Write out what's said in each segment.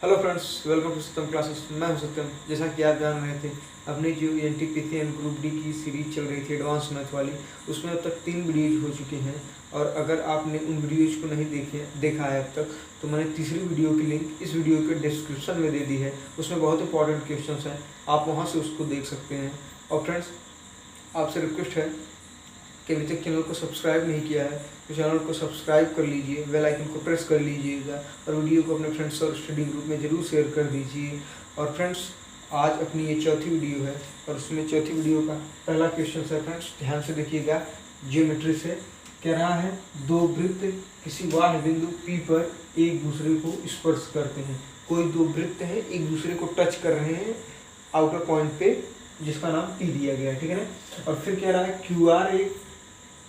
Hello friends, welcome to Satyam classes. मैं हूं सत्यम। जैसा कि आप जान रहे थे, अपनी जो एनटीपीसी एंड ग्रुप डी की सीरीज चल रही थी एडवांस मैथ वाली, उसमें अब तक 3 वीडियोज हो चुके हैं। और अगर आपने उन वीडियोज को नहीं देखा है अब तक, तो मैंने तीसरी वीडियो की लिंक इस वीडियो के डिस्क्रिप्शन में दे दी है। उसमें बहुत इंपॉर्टेंट क्वेश्चन हैं, आप वहाँ से उसको देख सकते हैं। और फ्रेंड्स, आपसे रिक्वेस्ट है कि अभी तक चैनल को सब्सक्राइब नहीं किया है तो चैनल को सब्सक्राइब कर लीजिए, बेल आइकन को प्रेस कर लीजिएगा और वीडियो को अपने फ्रेंड्स और स्टडी ग्रुप में ज़रूर शेयर कर दीजिए। और फ्रेंड्स, आज अपनी ये चौथी वीडियो है और उसमें चौथी वीडियो का पहला क्वेश्चन है। फ्रेंड्स, ध्यान से देखिएगा। ज्योमेट्री से कह रहा है, दो वृत्त किसी बाह्य बिंदु P पर एक दूसरे को स्पर्श करते हैं। कोई दो वृत्त हैं, एक दूसरे को टच कर रहे हैं आउटर पॉइंट पे, जिसका नाम P दिया गया है, ठीक है ना। और फिर कह रहा है QR एक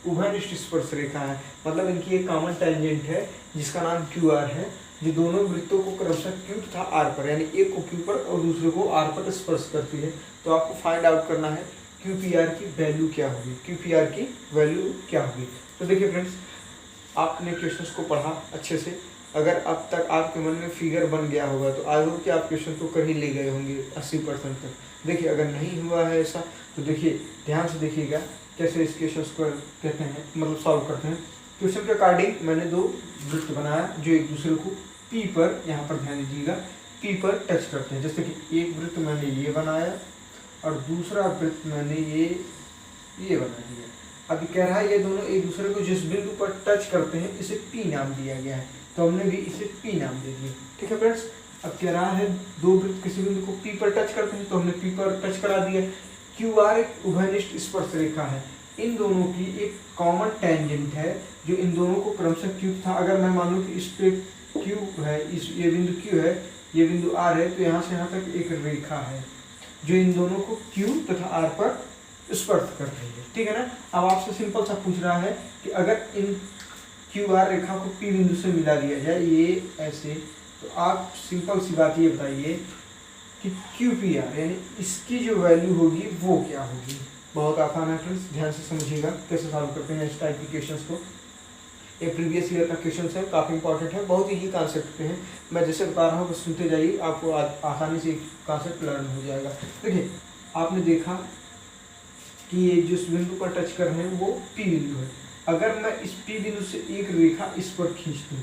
उभयनिष्ठ स्पर्श रेखा है, मतलब इनकी एक कॉमन टेंजेंट है जिसका नाम QR है, जो दोनों वृत्तों को क्रमशः Q तथा R पर, यानी एक को Q पर और दूसरे को R पर स्पर्श करती है। तो आपको फाइंड आउट करना है QPR की वैल्यू क्या होगी, QPR की वैल्यू क्या होगी। तो देखिए फ्रेंड्स, आपने क्वेश्चंस को पढ़ा अच्छे से। अगर अब तक आपके मन में फिगर बन गया होगा तो आई होप कि आप क्वेश्चन को कर ही ले गए होंगे 80% तक। देखिए, अगर नहीं हुआ है ऐसा तो देखिए, ध्यान से देखिएगा कैसे इस क्वेश्चन को कहते हैं, मतलब सॉल्व करते हैं। क्वेश्चन के अकॉर्डिंग मैंने दो वृत्त बनाया जो एक दूसरे को P पर, यहाँ पर ध्यान दीजिएगा, P पर टच करते हैं। जैसे कि एक वृत्त मैंने ये बनाया और दूसरा वृत्त मैंने ये बना दिया। अभी कह रहा है ये दोनों एक दूसरे को जिस बिंदु पर टच करते हैं इसे P नाम दिया गया है, तो हमने भी इसे P नाम दे दिया। ठीक है फ्रेंड्स, अब कह रहा है दो वृत्त किसी बिंदु को P पर टच करते हैं, तो हमने P पर टच करा दिया। QR एक उभयनिष्ठ स्पर्श रेखा है, इन दोनों की एक कॉमन टेंजेंट है जो इन दोनों को क्रमशः Q था। अगर मैं मानूं कि इस पे Q है, ये बिंदु Q है, ये बिंदु R है, तो यहाँ से यहाँ तक एक रेखा है जो इन दोनों को Q तथा R पर स्पर्श कर रही है, ठीक है ना। अब आपसे सिंपल सा पूछ रहा है कि अगर इन QR रेखा को P बिंदु से मिला दिया जाए, ये ऐसे, तो आप सिंपल सी बात ये बताइए कि QPR यानी इसकी जो वैल्यू होगी वो क्या होगी। बहुत आसान है फ्रेंड्स, ध्यान से समझिएगा कैसे सॉल्व करते हैं इस टाइप के क्वेश्चंस को। ये प्रीवियस ईयर का क्वेश्चन है, काफ़ी इंपॉर्टेंट है, बहुत ही कॉन्सेप्ट पे है। मैं जैसे बता रहा हूँ बस सुनते जाइए, आपको आसानी से कॉन्सेप्ट लर्न हो जाएगा। देखिए, आपने देखा कि ये जिस बिंदु पर टच कर रहे हैं वो P बिंदु है। अगर मैं इस P बिंदु से एक रेखा इस पर खींच दूँ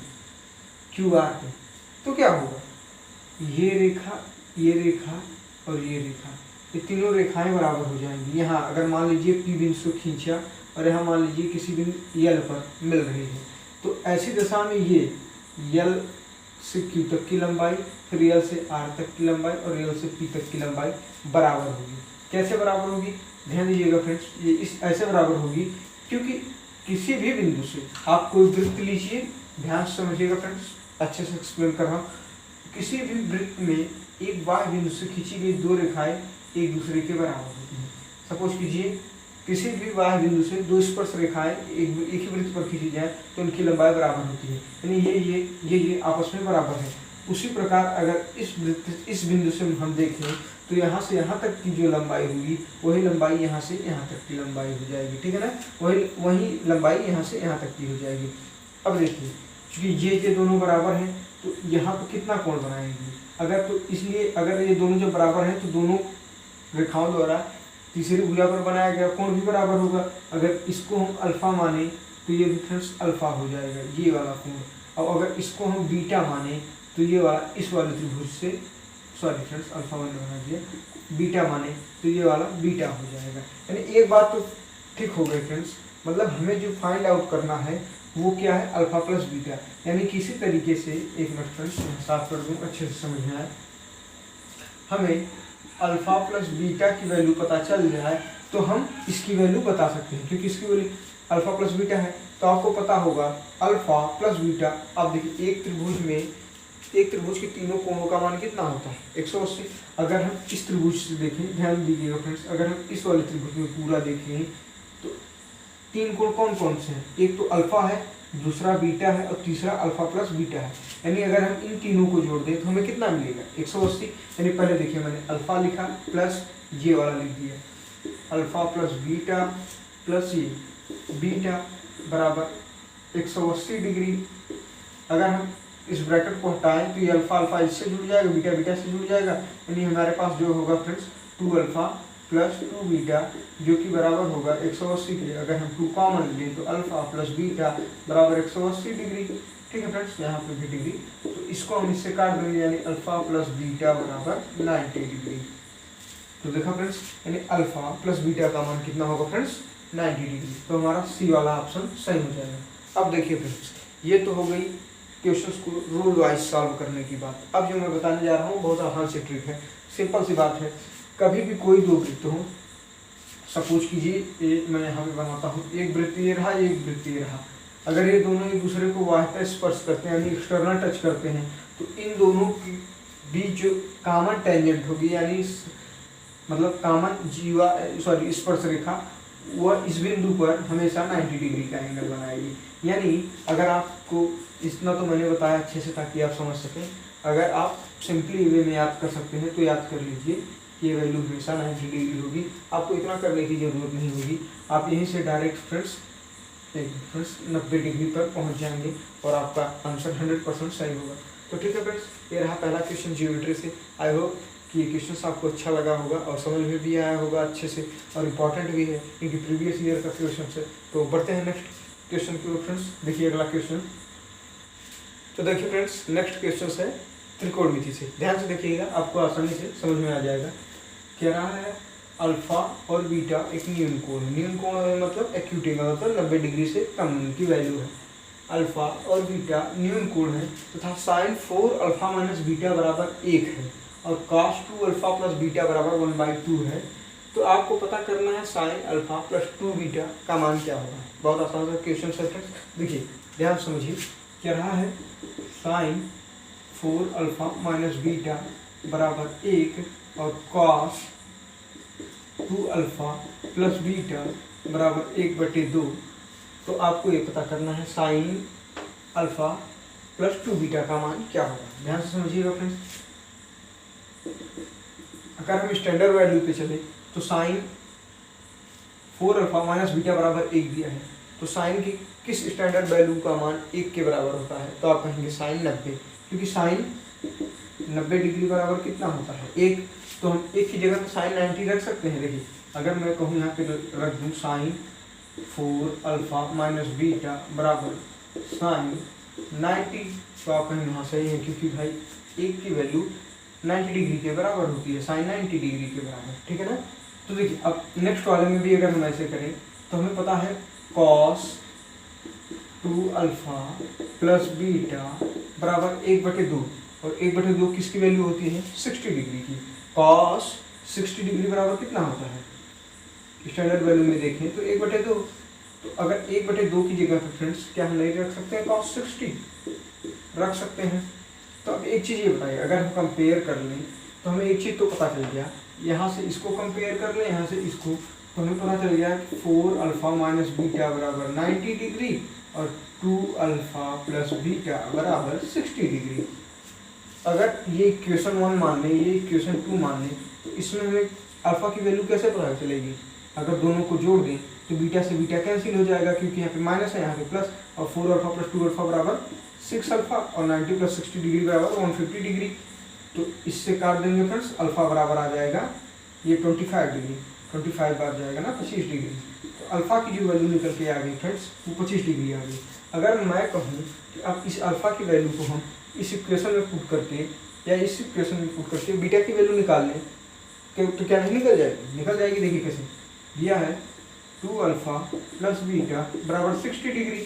QR पे, तो क्या होगा, ये रेखा, ये रेखा और ये रेखा, ये तीनों रेखाएं बराबर हो जाएंगी। यहाँ अगर मान लीजिए P बिंदु से खींचा और यहाँ मान लीजिए किसी बिंदु L पर मिल रही है, तो ऐसी दशा में ये L से Q तक की लंबाई, फिर L से R तक की लंबाई और L से P तक की लंबाई बराबर होगी। कैसे बराबर होगी, ध्यान दीजिएगा फ्रेंड्स, ये इस ऐसे बराबर होगी क्योंकि किसी भी बिंदु से आप कोई वृत्त लीजिए, ध्यान से समझिएगा फ्रेंड्स, अच्छे से एक्सप्लेन कर रहा हूँ। किसी भी वृत्त में एक बाह्य बिंदु से खींची गई दो रेखाएं एक दूसरे के बराबर होती हैं। सपोज कीजिए किसी भी बाह्य बिंदु से दो स्पर्श रेखाएं एक ही वृत्त पर खींची जाए तो उनकी लंबाई बराबर होती है, यानी ये आपस में बराबर है। उसी प्रकार अगर इस बिंदु से हम देखें तो यहाँ से यहाँ तक की जो लंबाई होगी वही लंबाई यहाँ से यहाँ तक की लंबाई हो जाएगी, ठीक है ना। वही लंबाई यहाँ से यहाँ तक की हो जाएगी। अब देखिए, क्योंकि ये दोनों बराबर हैं तो यहाँ पर कितना कोण बनाएंगे, अगर तो इसलिए अगर ये दोनों जब बराबर हैं तो दोनों रेखाओं द्वारा तीसरी भुजा पर बनाया गया कोण भी बराबर होगा। अगर इसको हम अल्फा माने तो ये भी फ्रेंड्स अल्फा हो जाएगा, ये वाला कोण। और अगर इसको हम बीटा माने तो ये वाला इस वाले त्रिभुज से, सॉरी फ्रेंड्स अल्फा मैंने बना दिया, बीटा माने तो ये वाला बीटा हो जाएगा। यानी एक बात तो ठीक हो गई फ्रेंड्स, मतलब हमें जो फाइंड आउट करना है वो क्या है, अल्फा प्लस बीटा। यानी किसी तरीके से, एक मिनट फ्रेंड्स साफ कर दूँ अच्छे से समझ में आए, हमें अल्फा प्लस बीटा की वैल्यू पता चल जाए तो हम इसकी वैल्यू बता सकते हैं, क्योंकि इसकी वैल्यू अल्फा प्लस बीटा है। तो आपको पता होगा अल्फा प्लस बीटा। अब देखिए, एक त्रिभुज के तीनों कोणों का मान कितना होता है, 180। अगर हम इस त्रिभुज से देखें, ध्यान दीजिएगा फ्रेंड्स, अगर हम इस वाले त्रिभुज में पूरा देखें तो तीन कोण कौन कौन से हैं, एक तो अल्फा है, दूसरा बीटा है और तीसरा अल्फा प्लस बीटा है। यानी अगर हम इन तीनों को जोड़ दें तो हमें कितना मिलेगा, 180। यानी पहले देखिए, मैंने अल्फा लिखा प्लस ये वाला लिख दिया, अल्फा प्लस बीटा प्लस ये बीटा बराबर 180 डिग्री। अगर हम इस ब्रैकेट को हटाएं तो ये अल्फा अल्फा इससे जुड़ जाएगा, बीटा बीटा से जुड़ जाएगा, यानी हमारे पास जो होगा फ्रेंड्स 2 अल्फा प्लस 2 बीटा जो कि बराबर होगा 180 के। अगर हम 2 कॉमन लें तो अल्फा प्लस बीटा बराबर 180 डिग्री। ठीक है फ्रेंड्स, यहाँ पे भी डिग्री, तो इसको हम इससे काट देंगे, यानी अल्फा प्लस बीटा बराबर 90 डिग्री। तो देखा फ्रेंड्स, यानी अल्फा प्लस बीटा का मान कितना होगा फ्रेंड्स 90 डिग्री। तो हमारा सी वाला ऑप्शन सही हो जाएगा। अब देखिए फ्रेंड्स, ये तो हो गई क्वेश्चंस को रूल वाइज सॉल्व करने की बात। अब जो मैं बताने जा रहा हूँ बहुत आसान सी ट्रिक है, सिंपल सी बात है। कभी भी कोई दो वृत्त हो, सपोज कीजिए मैं यहाँ पे बनाता हूँ, एक वृत्त ये रहा, एक वृत्त ये रहा। अगर ये दोनों एक दूसरे को वास्तव स्पर्श करते हैं यानी एक्सटर्नल टच करते हैं, तो इन दोनों के बीच जो कॉमन टेंजेंट होगी, यानी मतलब कॉमन जीवा सॉरी स्पर्श रेखा, वह इस बिंदु पर हमेशा 90 डिग्री का एंगल बनाएगी। यानी अगर आपको इतना तो मैंने बताया अच्छे से ताकि आप समझ सकें, अगर आप सिंपली वे में याद कर सकते हैं तो याद कर लीजिए कि ये वैल्यू हमेशा 90 डिग्री होगी। आपको इतना करने की ज़रूरत नहीं होगी, आप यहीं से डायरेक्ट फ्रेंड्स 90 डिग्री पर पहुंच जाएंगे और आपका आंसर 100% सही होगा। तो ठीक है फ्रेंड्स, ये रहा पहला क्वेश्चन ज्योमेट्री से। आई होप कि ये क्वेश्चन आपको अच्छा लगा होगा और समझ में भी आया होगा अच्छे से, और इम्पॉर्टेंट भी है क्योंकि प्रीवियस ईयर का क्वेश्चन है। तो बढ़ते हैं नेक्स्ट क्वेश्चन की ओर फ्रेंड्स। देखिए अगला क्वेश्चन, तो देखिए फ्रेंड्स नेक्स्ट क्वेश्चन है त्रिकोणमिति से। ध्यान से देखिएगा, आपको आसानी से समझ में आ जाएगा। कह रहा है अल्फा और बीटा एक न्यून कोण है। न्यून कोण मतलब एक्यूट एंगल, मतलब 90 डिग्री से कम की वैल्यू है। अल्फा और बीटा न्यून कोण है तथा साइन 4 अल्फा माइनस बीटा बराबर 1 है और कॉस 2 अल्फा प्लस बीटा बराबर 1/2 है। तो आपको पता करना है साइन अल्फा प्लस 2 बीटा का मान क्या होगा। बहुत आसान सा क्वेश्चन है फ्रेंड्स, देखिए ध्यान समझिए। क्या रहा है साइन 4 अल्फा माइनस बीटा बराबर 1 और कॉस 2 अल्फा प्लस बीटा बराबर 1/2। तो आपको ये पता करना है साइन अल्फा प्लस 2 बीटा का मान क्या होगा। ध्यान से समझिएगा फ्रेंड्स। अगर हम स्टैंडर्ड वैल्यू पे चले तो साइन 4 अल्फा माइनस बीटा बराबर 1 दिया है, तो साइन की किस स्टैंडर्ड वैल्यू का मान 1 के बराबर होता है। तो आप कहेंगे साइन 90, क्योंकि साइन 90 डिग्री बराबर कितना होता है 1। तो हम 1 की जगह पर साइन 90 रख सकते हैं। देखिए अगर मैं कहूँ यहाँ पे रख दूँ साइन 4 अल्फा माइनस बीटा बराबर साइन 90, तो आप कहेंगे हाँ सही है, क्योंकि भाई 1 की वैल्यू 90 डिग्री के बराबर होती है, साइन 90 डिग्री के बराबर। ठीक है ना। तो देखिए अब नेक्स्ट वाले में भी अगर हम ऐसे करें तो हमें पता है कॉस 2 अल्फा प्लस बीटा बराबर 1/2, और 1/2 किसकी वैल्यू होती है 60 डिग्री की। कॉस 60 डिग्री बराबर कितना होता है स्टैंडर्ड वैल्यू में देखें तो 1/2। तो अगर 1/2 की जगह पर फ्रेंड्स क्या हम नहीं रख सकते हैं, कॉस 60 रख सकते हैं। तो अब एक चीज़ ये बताइए, अगर हम कंपेयर कर लें तो हमें एक चीज़ तो पता चल गया, यहाँ से इसको कंपेयर कर लें यहाँ से इसको, तो हमें पता चल गया कि 4 अल्फा माइनस बीटा बराबर 90 डिग्री और 2 अल्फा प्लस बीटा बराबर 60 डिग्री। अगर ये इक्वेशन 1 मान लें, ये इक्वेशन 2 मान लें, तो इसमें हमें अल्फा की वैल्यू कैसे पता चलेगी। अगर दोनों को जोड़ दें तो बीटा से बीटा कैंसिल हो जाएगा, क्योंकि यहाँ पे माइनस है यहाँ पे प्लस, और 4 अल्फा प्लस 2 अल्फा बराबर 6 अल्फा और 90 प्लस 60 डिग्री बराबर 150 डिग्री। तो इससे काट देंगे फ्रेंड्स, अल्फा बराबर आ जाएगा ये 25 डिग्री, 25 बार जाएगा ना 25 डिग्री। तो अल्फा की जो वैल्यू निकल के आ गई फ्रेंड्स वो 25 डिग्री आ गई। अगर मैं कहूँ कि अब इस अल्फा की वैल्यू को हम इस इक्वेशन में पुट करके या इस इक्वेशन में पुट करके बीटा की वैल्यू निकाल लें तो क्या नहीं निकल जाएगी, निकल जाएगी। देखिए कैसे दिया है 2 अल्फा प्लस बीटा बराबर 60 डिग्री।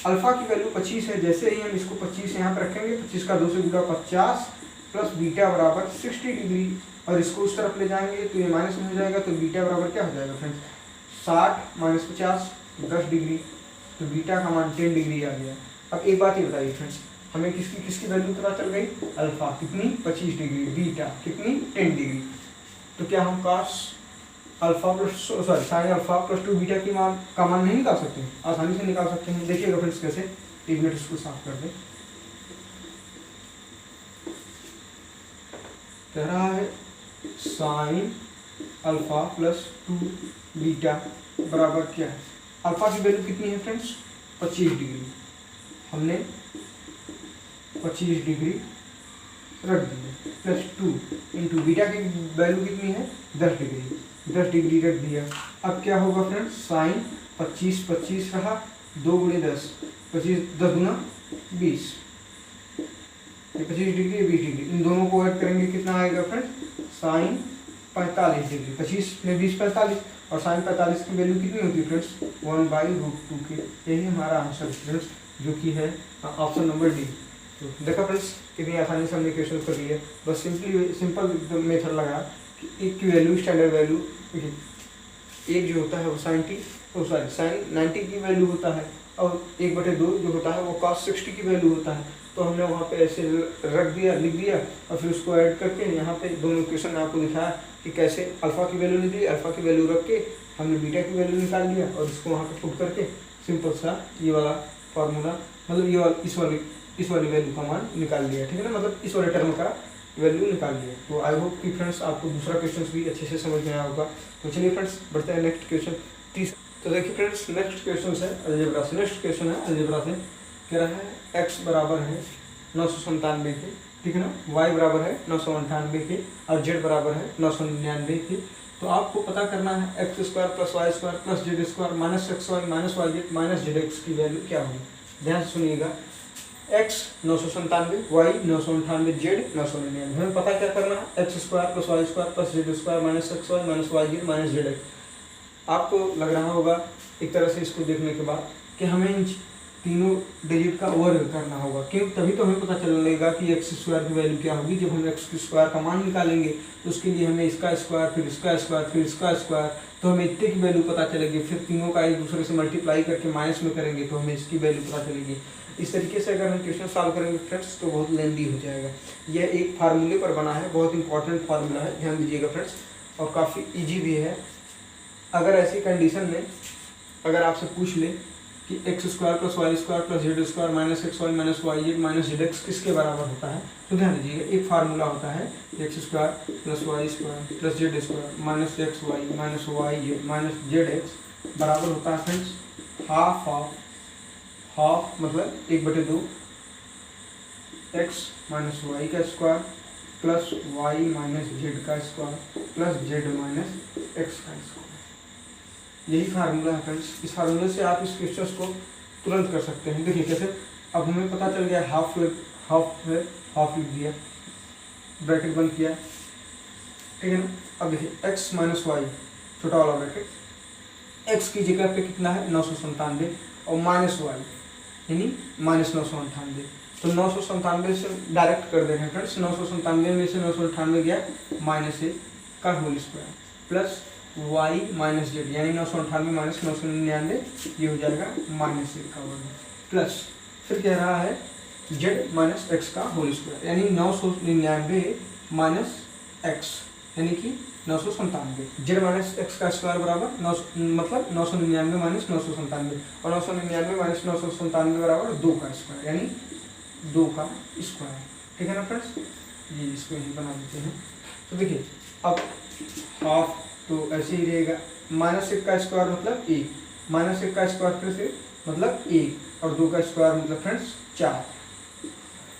अल्फा की वैल्यू 25 है, जैसे ही हम इसको 25 यहाँ पर रखेंगे, 25 का 2 से गुणा 50 प्लस बीटा बराबर 60 डिग्री, और इसको उस तरफ ले जाएंगे तो ये माइनस में हो जाएगा, तो बीटा बराबर क्या हो जाएगा फ्रेंड्स 60 माइनस 50 10 डिग्री, तो बीटा का मान 10 डिग्री आ गया। अब एक बात ये बताइए फ्रेंड्स, हमें किसकी वैल्यू पता चल गई, अल्फा कितनी 25 डिग्री, बीटा कितनी 10 डिग्री। तो क्या हम cos alpha plus sorry sine alpha plus 2 beta की मान का मान नहीं निकाल सकते, आसानी से निकाल सकते हैं। देखिएगा फ्रेंड्स कैसे, एक मिनट इसको साफ कर दें। कह रहा है साइन अल्फा प्लस 2 बीटा बराबर क्या है, अल्फा की वैल्यू कितनी है फ्रेंड्स 25 डिग्री। हमने 25 डिग्री रख दिए, प्लस 2 इंटू बीटा की वैल्यू कितनी है 10 डिग्री, 10 डिग्री रख दिया। अब क्या होगा फ्रेंड्स, साइन 25 25 रहा, 2 गुणे 10, 25 10 गुना 20, 25 डिग्री 20 डिग्री, इन दोनों को ऐड करेंगे कितना आएगा फ्रेंड्स, साइन 45 डिग्री, 25 में 20 45, और साइन 45 की वैल्यू कितनी होती है फ्रेंड्स 1/√2 के। यही हमारा आंसर फ्रेंड्स, जो कि है ऑप्शन नंबर डी। तो देखा फ्रेंड्स कितनी आसानी से हमने क्वेश्चन कर लिया, बस सिंपल मेथड लगा कि एक की वैल्यू स्टैंडर्ड वैल्यू, एक जो होता है वो साइन 90 की वैल्यू होता है, और 1/2 जो होता है वो cos 60 की वैल्यू होता है। तो हमने वहाँ पे ऐसे रख दिया, लिख दिया, और फिर उसको ऐड करके यहाँ पे दोनों इक्वेशन में आपको दिखाया कि कैसे अल्फा की वैल्यू निकली, अल्फा की वैल्यू रख के हमने बीटा की वैल्यू निकाल लिया, और इसको वहाँ पे पुट करके सिंपल सा ये वाला फार्मूला, मतलब ये वाला इस वाली वैल्यू का मान निकाल लिया, ठीक है ना, मतलब इस वाले टर्म का वैल्यू निकाल लिया। तो आई होप कि फ्रेंड्स आपको दूसरा क्वेश्चन भी अच्छे से समझ में आया होगा। तो चलिए फ्रेंड्स बढ़ते हैं नेक्स्ट क्वेश्चन 30। तो देखिए फ्रेंड्स नेक्स्ट क्वेश्चन है अलजेब्रा से, नेक्स्ट क्वेश्चन है अलजेब्रा से, कह रहा है x बराबर है 997 के, ठीक है ना, y बराबर है 998 के, और z बराबर है 999 के। तो आपको पता करना है x² + y² + z² minus xy minus yz minus zx की वैल्यू क्या होगी। ध्यान से सुनिएगा, x 997, y 998, z 999। हमें पता क्या करना है, x² + y² + z² minus xy minus yz minus zx। आपको लग रहा होगा एक तरह से इसको देखने के बाद कि हमें इन तीनों डिजिट का वर्ग करना होगा, क्यों, तभी तो हमें पता चलेगा कि x² की वैल्यू क्या होगी। जब हम x² का मान निकालेंगे तो उसके लिए हमें इसका स्क्वायर, फिर इसका स्क्वायर, फिर इसका स्क्वायर, तो हमें इतने की वैल्यू पता चलेगी। फिर तीनों का एक दूसरे से मल्टीप्लाई करके माइनस में करेंगे तो हमें इसकी वैल्यू पता चलेगी। इस तरीके से अगर हम क्वेश्चन सॉल्व करेंगे फ्रेंड्स तो बहुत लेंदी हो जाएगा। यह एक फार्मूले पर बना है, बहुत इंपॉर्टेंट फार्मूला है, ध्यान दीजिएगा फ्रेंड्स, और काफ़ी ईजी भी है। अगर ऐसी कंडीशन में अगर आपसे पूछ ले कि x² + y² + z² minus xy minus yz minus zx किसके बराबर होता है, तो ध्यान दीजिएगा एक फार्मूला होता है x² + y² + z² minus xy minus yz minus zx बराबर होता है फ्रेंड्स हाफ मतलब 1/2 x माइनस y का square plus y minus z का square plus z minus x का स्क्वायर। यही फार्मूला है फ्रेंड्स। इस फार्मूले से आप इस क्वेश्चन को तुरंत कर सकते हैं। देखिए कैसे, अब हमें पता चल गया हाफ लिख दिया, ब्रैकेट बंद किया, ठीक है ना। अब देखिए x माइनस वाई छोटा वाला ब्रैकेट, x की जगह पे कितना है 997 और माइनस वाई यानी माइनस 998। तो 997 से डायरेक्ट कर दे रहे हैं फ्रेंड्स, 997 में से 998 गया -1 का whole square plus y minus z यानी 998 माइनस 999 ये हो जाएगा -1 का वर्ग प्लस फिर कह रहा है z माइनस एक्स का होल स्क्वायर यानी 999 माइनस एक्स यानी कि 997। z माइनस एक्स का स्क्वायर बराबर मतलब 999 माइनस 997 और 999 माइनस 997 बराबर 2 का स्क्वायर यानी 2 का स्क्वायर, ठीक है ना फ्रेंड्स। ये इसको यही बना देते हैं। तो देखिए अब हाफ तो ऐसे ही रहेगा, -1 का स्क्वायर मतलब 1, -1 का स्क्वायर फिर से मतलब 1 और 2 का स्क्वायर मतलब फ्रेंड्स 4।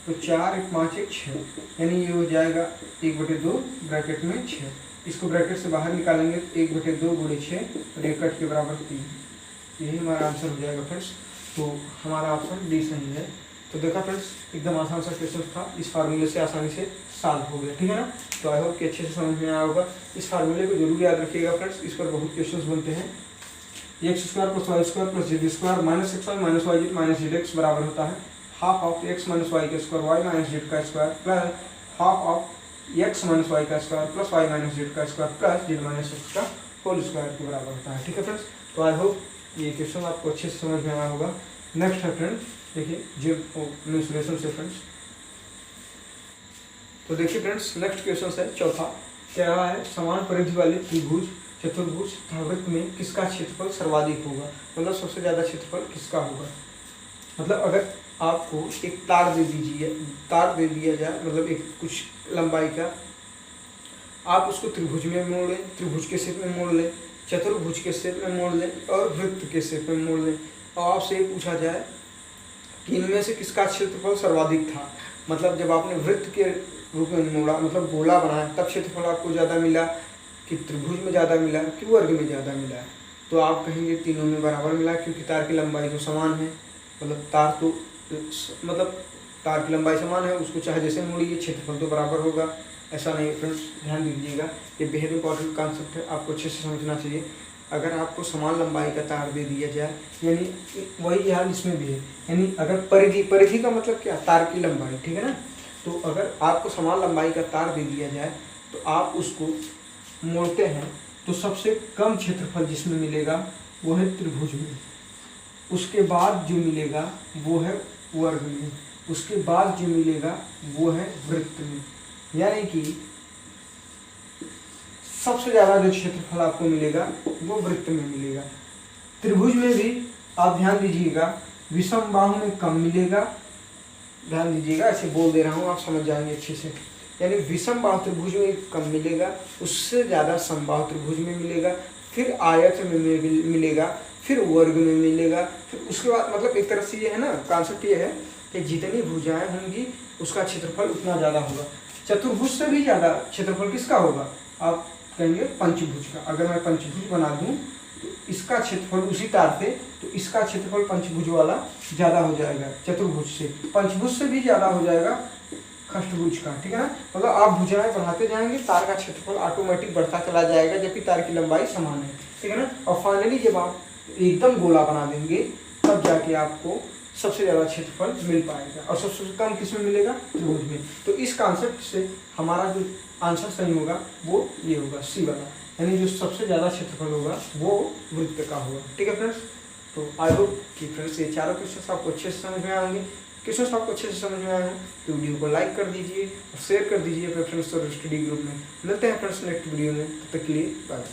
तो 4 1 5 1 6 यानी ये हो जाएगा 1/2 ब्रैकेट में 6। इसको ब्रैकेट से बाहर निकालेंगे 1/2 गुणे 6 और 1 कट के बराबर 3। यही हमारा आंसर हो जाएगा फ्रेंड्स। तो हमारा ऑप्शन डी सही है। तो देखा फ्रेंड्स एकदम आसान सा क्वेश्चन था, इस फार्मूले से आसानी से सॉल्व हो गया, ठीक है ना। तो आई होप कि अच्छे से समझ में आया होगा। इस फार्मूले को जरूर याद रखिएगा फ्रेंड्स, इस पर बहुत क्वेश्चंस बनते हैं। x² + y² + z² minus xy minus yz minus zx बराबर होता है half of x minus y का स्क्वायर y माइनस z का square plus half of x minus y का square plus y minus z का square plus z minus x का whole square के बराबर होता है, ठीक है फ्रेंड्स। तो आई होप ये क्वेश्चन आपको अच्छे से समझ में आया होगा। नेक्स्ट है फ्रेंड्स, देखिए मेंसुरेशन से फ्रेंड्स। तो देखिए फ्रेंड्स नेक्स्ट क्वेश्चन है चौथा, कह रहा है समान परिधि वाले त्रिभुज चतुर्भुज धावृत्त में किसका क्षेत्रफल सर्वाधिक होगा, मतलब सबसे ज्यादा क्षेत्रफल किसका होगा। मतलब अगर आपको एक तार दे दिया जाए, मतलब एक कुछ लंबाई का, आप उसको त्रिभुज में मोड़ लें, त्रिभुज के शेप में मोड़ लें, चतुर्भुज के शेप में मोड़ लें और वृत्त के शेप में मोड़ लें, और आपसे पूछा जाए कि इनमें से किसका क्षेत्रफल सर्वाधिक था, मतलब जब आपने वृत्त के रूप में मोड़ा, मतलब गोला बनाया, तब क्षेत्रफल आपको ज़्यादा मिला कि त्रिभुज में ज़्यादा मिला कि वर्ग में ज़्यादा मिला? तो आप कहेंगे तीनों में बराबर मिला, क्योंकि तार की लंबाई तो समान है। मतलब तार की लंबाई समान है, उसको चाहे जैसे मोड़िए क्षेत्रफल तो बराबर होगा। ऐसा नहीं फ्रेंड्स, ध्यान दीजिएगा, ये बेहद इंपॉर्टेंट कॉन्सेप्ट है, आपको अच्छे से समझना चाहिए। अगर आपको समान लंबाई का तार दे दिया जाए, यानी वही हाल इसमें भी है, यानी अगर परिधि का मतलब क्या? तार की लंबाई, ठीक है ना। तो अगर आपको समान लंबाई का तार दे दिया जाए तो आप उसको मोड़ते हैं तो सबसे कम क्षेत्रफल जिसमें मिलेगा वो है त्रिभुज में, उसके बाद जो मिलेगा वो है वर्ग में, उसके बाद जो मिलेगा वो है वृत्त में। यानी कि सबसे ज़्यादा जो क्षेत्रफल आपको मिलेगा वो वृत्त में मिलेगा। त्रिभुज में भी आप ध्यान दीजिएगा, विषम बाहु में कम मिलेगा। ध्यान दीजिएगा, ऐसे बोल दे रहा हूँ, आप समझ जाएंगे अच्छे से। यानी विषम बाहु त्रिभुज में कम मिलेगा, उससे ज़्यादा समबाहु त्रिभुज में मिलेगा, फिर आयत में मिलेगा, फिर वर्ग में मिलेगा, फिर उसके बाद मतलब एक तरह से ये है ना, कॉन्सेप्ट ये है कि जितनी भुजाएं होंगी उसका क्षेत्रफल उतना ज़्यादा होगा। चतुर्भुज से भी ज़्यादा क्षेत्रफल किसका होगा? आप कहेंगे पंचभुज का। अगर मैं पंचभुज बना दूं तो इसका क्षेत्रफल उसी तार से, तो इसका क्षेत्रफल पंचभुज वाला ज़्यादा हो जाएगा चतुर्भुज से, पंचभुज से भी ज़्यादा हो जाएगा खष्टभुज का, ठीक है ना। मतलब आप भुजाएं बढ़ाते जाएंगे, तार का क्षेत्रफल ऑटोमेटिक बढ़ता चला जाएगा, जबकि तार की लंबाई समान है, ठीक है ना। और फाइनली जब आप एकदम गोला बना देंगे तब जाके आपको सबसे ज़्यादा क्षेत्रफल मिल पाएगा, और सबसे कम किसमें मिलेगा? त्रिभुज में। तो इस कॉन्सेप्ट से हमारा जो आंसर सही होगा वो ये होगा, सी वाला, यानी जो सबसे ज़्यादा क्षेत्रफल होगा वो वृत्त का होगा, ठीक है फ्रेंड्स। तो आई होप कि फ्रेंड्स ये चारों क्वेश्चन आपको अच्छे से समझ में आएंगे। क्वेश्चन आपको अच्छे से समझ में आए हैं तो वीडियो को लाइक कर दीजिए और शेयर कर दीजिए अपने फ्रेंड्स और स्टडी ग्रुप में। मिलते हैं फ्रेंड्स नेक्स्ट वीडियो में, तब तक के लिए बाय।